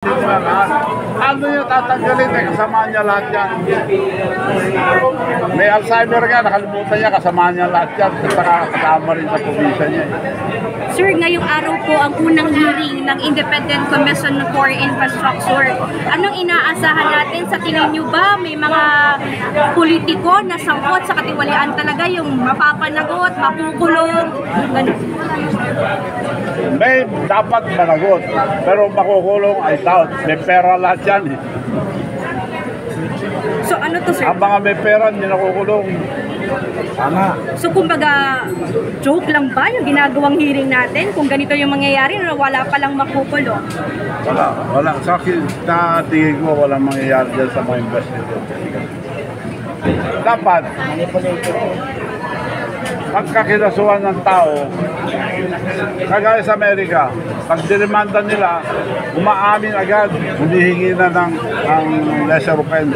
Ano yung tatanggalin eh, kasama niya lahat yan. May Alzheimer nga, nakalimutan niya, kasama niya lahat yan. At kasama rin sa probinsya niya. Sir, ngayong araw po ang unang hearing ng Independent Commission for Infrastructure. Anong inaasahan natin? Sa tingin niyo ba may mga politiko na sangkot sa katiwalian talaga yung mapapanagot, makukulong? Ganun. May dapat managot, pero makukulong ay doubt. May pera lahat yan eh. So ano to, sir? Ang mga may pera, hindi nakukulong. Sana. So kumbaga, joke lang ba yung ginagawang hearing natin? Kung ganito yung mangyayari, wala palang makukulong? Wala. Sa akin, tingin ko walang mangyayari dyan sa mga investigator. Dapat, pagkakinasuhan ng tao, kagaya sa Amerika, pag dinimanda nila, umaamin agad, humihingi na ng lesser offense.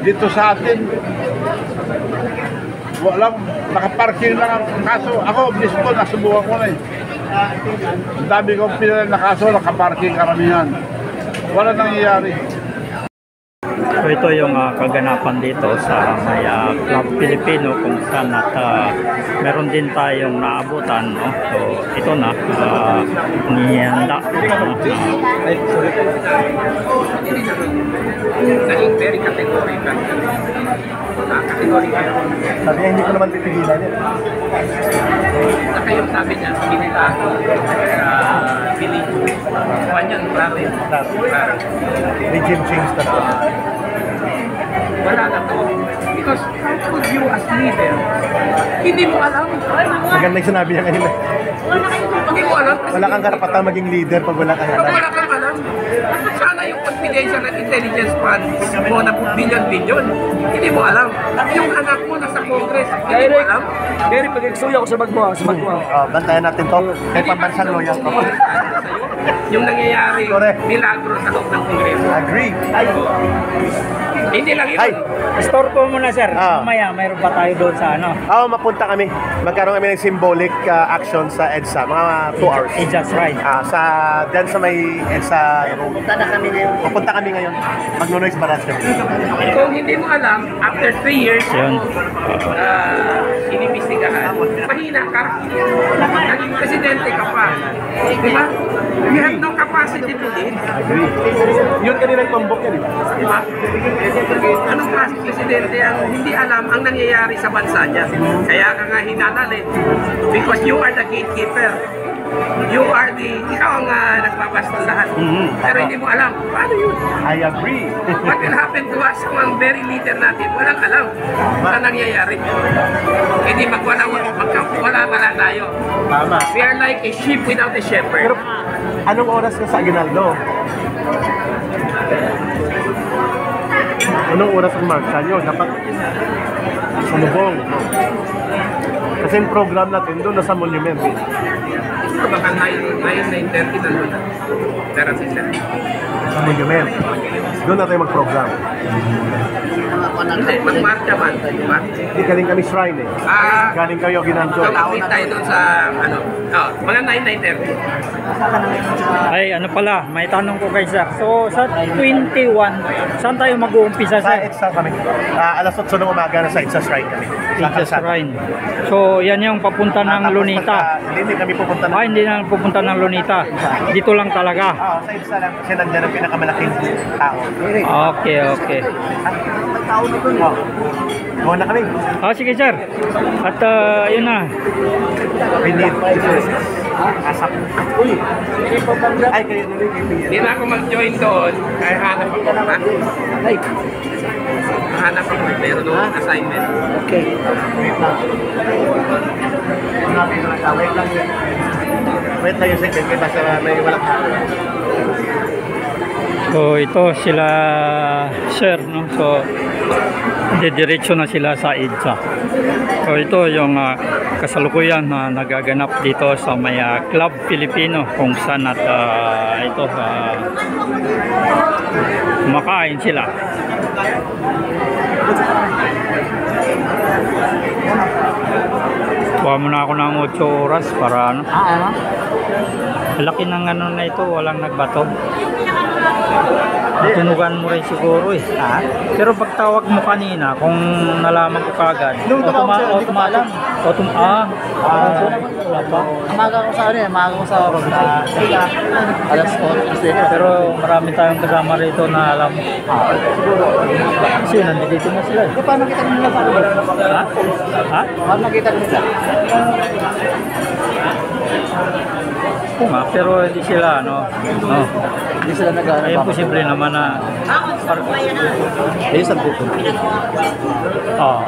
Dito sa atin, walang nakaparking lang ang kaso. Ako mismo, nasubukan ko na eh. Ang dami kong pinala na kaso, nakaparking karamihan. Wala nangyayari. So ito yung kaganapan dito sa may Club Filipino kung saan at meron din tayong naabutan, no? So ito na nihanda. Naging very categorical. Categorical. Sabi niya, hindi ko naman pipigilan yun. Saka yung sabi niya, ginita biling. Kuha niyan, grabe. Regime change talaga. Wala na po. Because how could you as leader, hindi mo alam. Maganda yung sinabi niya kanina. Hindi mo alam. Wala kang karapatan maging leader pag wala kang Pag alam. wala kang alam. Sana yung confidential and intelligence funds mo na billion-billion, hindi mo alam. Yung anak mo nasa Congress, hindi mo alam. Gary, pag-exuya ako sa magmo. Bantayan natin to. Kay pambansang loyal ko. Yung nangyayari, Correct. milagro sa loob ng Kongreso. Agree. Hindi lang yun. Ay, Store po muna, sir. Ah. Mamaya mayroon pa tayo doon sa ano. mapunta kami. Magkaroon kami ng symbolic action sa EDSA. Mga 2 hours. It's just right. Dyan sa may EDSA room. Pupunta kami ngayon. Magno-noise barrage kami. Kung hindi mo alam, after 3 years, Yun. inimbestigahan, mahina ka. Naging presidente ka pa. Di ba? You have no capacity to lead. Agree. Yun kanina yung tumbok yan, di ba? Di ba? Anong klaseng presidente ang hindi alam ang nangyayari sa bansa niya? Kaya ka nga hinanalit. Because you are the gatekeeper. You are ikaw ang nagbabasta lahat. Pero hindi mo alam. Paano yun? I agree. What will happen to us kung ang very leader natin walang alam na nangyayari? Hindi wala tayo. Tama. We are like a sheep without a shepherd. Pero anong oras ka sa Aguinaldo? Anong oras ang marcha nyo? Dapat sa Lubong. Kasi yung program natin doon nasa monument. Baka 9:30 na doon. Pero siya. Sa monument. Doon na tayo mag-program. Hindi, magmarcha man. Diba? Hindi, galing kami shrine eh. Galing kayo Aguinaldo. Tawid tayo doon sa, mga 9:30. Ay, ano pala, may tanong ko kay sir. So, sa 21, saan tayo mag-uumpisa, Sa sir? EDSA kami. Alas 8 ng umaga na sa EDSA shrine kami. It's Shrine. So, yan yung papunta ng Lunita. Hindi kami pupunta na. Hindi na pupunta ng Lunita. Dito lang talaga. Sa EDSA lang kasi nandiyan ang pinakamalaking tao. Okay. Gawa na kami. Sige, sir. At yun na. We need asap. Uy! Ay, kayo na rin. Hindi na ako mag-join doon. Kaya hanap ako. Hanap ako. Meron doon assignment. Okay. Wait lang. Wait lang yung second. May basta may walang So, ito sila, sir, no? So, didiretso na sila sa EDSA. So, ito yung kasalukuyan na nagaganap dito sa may Club Filipino kung saan at ito kumakain sila. Kuha muna ako ng 8 oras para ano. Laki ng ano na ito, walang nagbato. tunugan mo rin siguro eh. Ha? Pero pagtawag mo kanina, kung nalaman ko kagad, Nung tumawag sa'yo, hindi ko pa alam. Wala pa. Umaga ko sa ano eh, umaga ko sa alas 8. Pero marami tayong kasama rito na alam. Kasi nandito na sila. Eh, paano kita nila sa ano? Ha? Ha? Paano nakita nila? Oo nga, pero hindi sila, no? No. Hindi sila nag-ano. Ay, imposible naman na. Eh, saan po? Oo.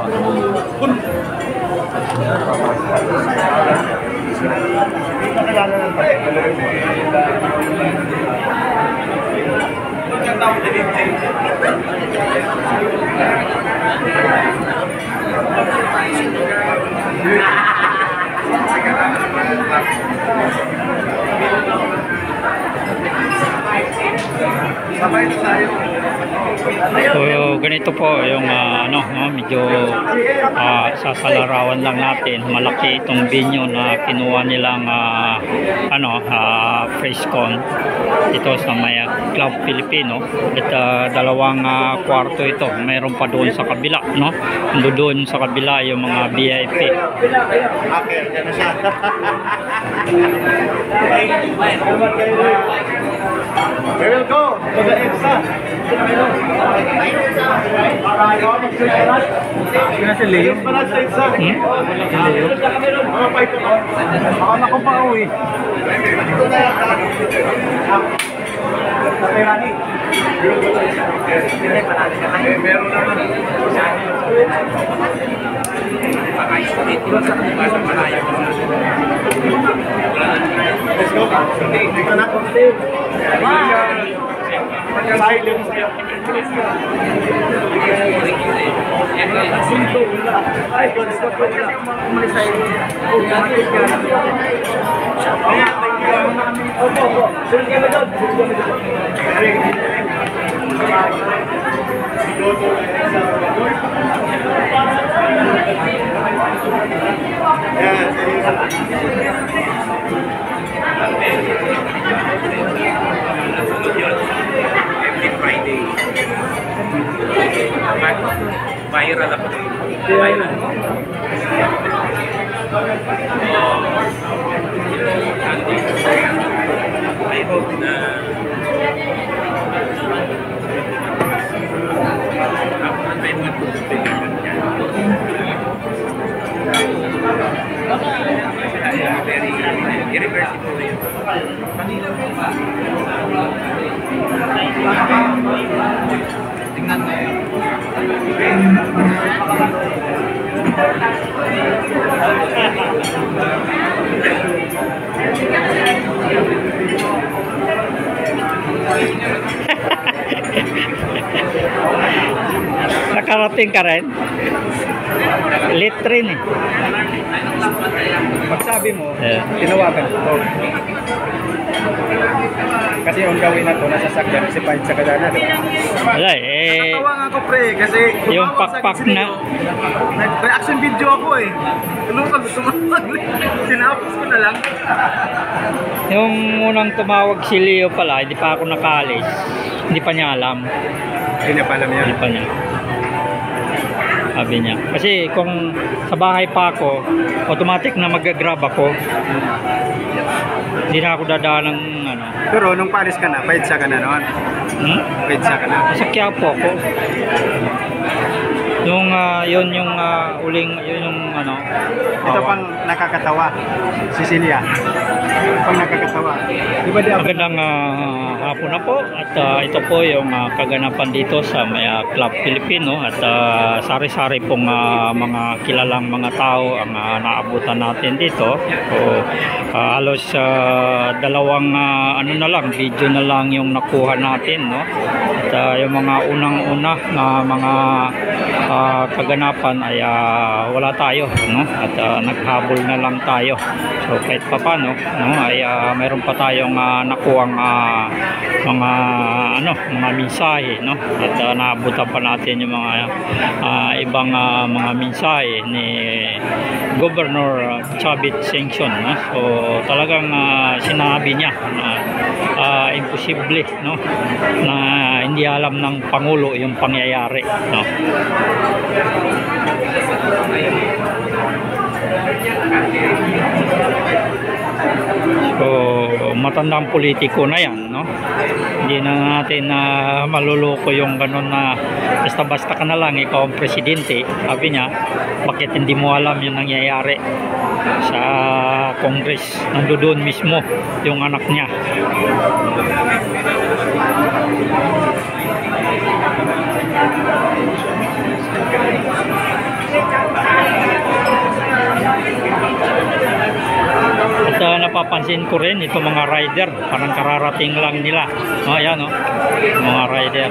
So, ganito po yung ano, no, medyo sasalarawan lang natin. Malaki itong venue na kinuha nilang press con ito sa may Club Filipino. At dalawang kwarto ito. Mayroon pa doon sa kabila, no? Doon sa kabila yung mga VIP. Okay, gano'n siya. Where will go? To the EDSA. Si Leo? Para sa EDSA. Leo? Mga fight ko. Baka na kong pa-uwi. Ito na yan. Rani. Meron naman. Let's go. Dito na. Silence. Ay, God, stop ko na. Umalis tayo. Opo. Sunod kami doon. Every Friday. Viral ako. Viral. I hope na may matutulungan niya. Very irreversible yun. Tingnan mo yun. Nakarating ka rin? Late rin eh. Magsabi mo, tinawagan ko. Kasi on the way na to, nasasakyan si Pahit sa kadana, di ba? Wala eh. Natawa nga ako pre, kasi Yung pakpak na. nag-reaction video ako eh. Tulungan, sinapos ko na lang. Yung unang tumawag si Leo pala, hindi pa ako nakaalis. Hindi pa niya alam. Hindi niya pa alam yan. Hindi pa niya. Sabi niya. Kasi kung sa bahay pa ako, automatic na mag-grab ako. Hindi na ako dadaan ng ano. Pero nung palis ka na, Pahit ka na noon. Pahit ka na. Sa Quiapo ako. Yung yun yung uling yun yung ano. Ito pang nakakatawa, Cecilia. Pang nakakatawa. Di ba di ako? Magandang hapon na po at ito po yung kaganapan dito sa may Club Filipino at sari-sari pong mga kilalang mga tao ang naabutan natin dito. So, halos dalawang ano na lang, video na lang yung nakuha natin, no? At yung mga unang-una na mga kaganapan ay wala tayo, no? At naghabol na lang tayo. So kahit pa paano, no, ay mayroon pa tayong nakuhang mga mensahe, no? At naabutan pa natin yung mga ibang mga mensahe ni Governor Chavit Singson, no? So talagang sinabi niya na imposible, no, na hindi hindi alam ng Pangulo yung pangyayari, no? So, matandang politiko na yan, no? Hindi na natin maluloko yung ganun na basta-basta ka na lang, ikaw ang presidente. Sabi niya, bakit hindi mo alam yung nangyayari sa Congress? Nandoon mismo yung anak niya. At napapansin ko rin itong mga rider, parang kararating lang nila. Ayan, mga rider.